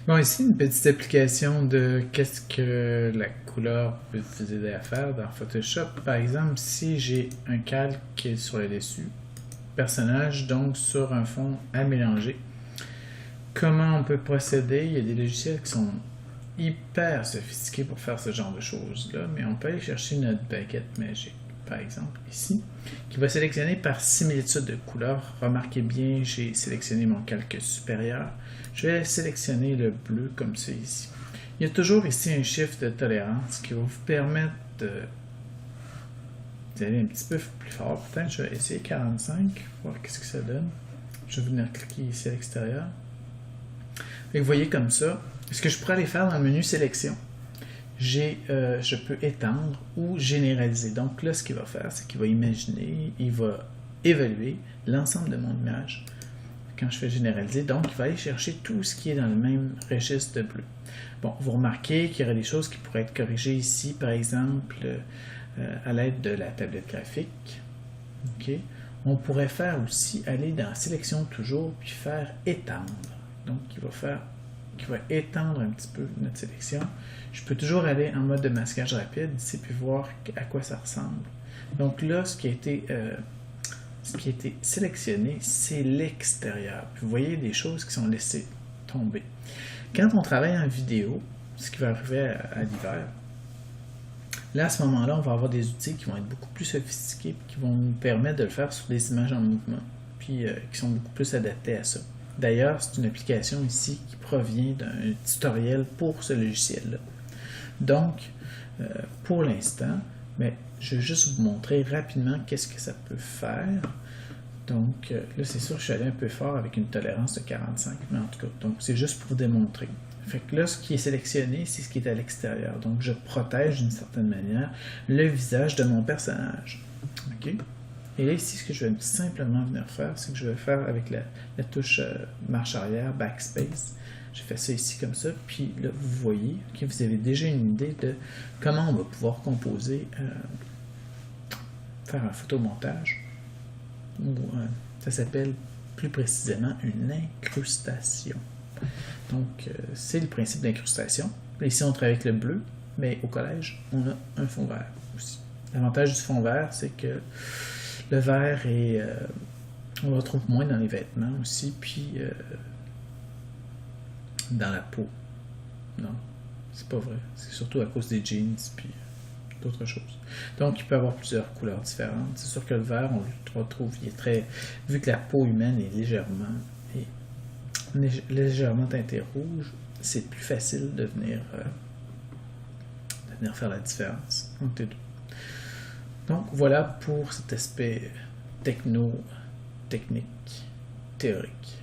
Bon, ici, une petite application de qu'est-ce que la couleur peut vous aider à faire dans Photoshop. Par exemple, si j'ai un calque qui est sur le dessus, personnage, donc sur un fond à mélanger, comment on peut procéder? Il y a des logiciels qui sont hyper sophistiqués pour faire ce genre de choses-là, mais on peut aller chercher notre baguette magique, par exemple, ici, qui va sélectionner par similitude de couleurs. Remarquez bien, j'ai sélectionné mon calque supérieur. Je vais sélectionner le bleu comme c'est ici. Il y a toujours ici un chiffre de tolérance qui va vous permettre d'aller un petit peu plus fort. Peut-être je vais essayer 45, voir qu'est-ce que ça donne. Je vais venir cliquer ici à l'extérieur. Et vous voyez comme ça, ce que je pourrais aller faire dans le menu sélection, je peux étendre ou généraliser. Donc là, ce qu'il va faire, c'est qu'il va imaginer, il va évaluer l'ensemble de mon image. Quand je fais généraliser, donc il va aller chercher tout ce qui est dans le même registre de bleu. Bon, vous remarquez qu'il y aurait des choses qui pourraient être corrigées ici, par exemple, à l'aide de la tablette graphique. Okay. On pourrait faire aussi, aller dans sélection toujours, puis faire étendre. Donc, il va étendre un petit peu notre sélection. Je peux toujours aller en mode de masquage rapide ici, puis voir à quoi ça ressemble. Donc là, ce qui a été sélectionné, c'est l'extérieur. Vous voyez des choses qui sont laissées tomber. Quand on travaille en vidéo, ce qui va arriver à l'hiver, là, à ce moment-là, on va avoir des outils qui vont être beaucoup plus sophistiqués, qui vont nous permettre de le faire sur des images en mouvement, puis qui sont beaucoup plus adaptés à ça. D'ailleurs, c'est une application ici qui provient d'un tutoriel pour ce logiciel-là. Donc, pour l'instant, mais je vais juste vous montrer rapidement qu'est-ce que ça peut faire. Donc, là, c'est sûr que je suis allé un peu fort avec une tolérance de 45, mais en tout cas, donc c'est juste pour démontrer. Fait que là, ce qui est sélectionné, c'est ce qui est à l'extérieur. Donc, je protège d'une certaine manière le visage de mon personnage. OK? Et là, ici, ce que je vais simplement venir faire, c'est que je vais faire avec la touche marche arrière, backspace. Je fais ça ici comme ça, puis là, vous voyez, okay, vous avez déjà une idée de comment on va pouvoir composer, faire un photomontage. Ça s'appelle plus précisément une incrustation. Donc, c'est le principe d'incrustation. Ici, on travaille avec le bleu, mais au collège, on a un fond vert aussi. L'avantage du fond vert, c'est que le vert on le retrouve moins dans les vêtements aussi, puis dans la peau. Non, c'est pas vrai. C'est surtout à cause des jeans, puis d'autres choses. Donc, il peut y avoir plusieurs couleurs différentes. C'est sûr que le vert, on le retrouve, il est très... Vu que la peau humaine est légèrement teintée rouge, c'est plus facile de venir faire la différence entre les deux. Donc, voilà pour cet aspect technique, théorique.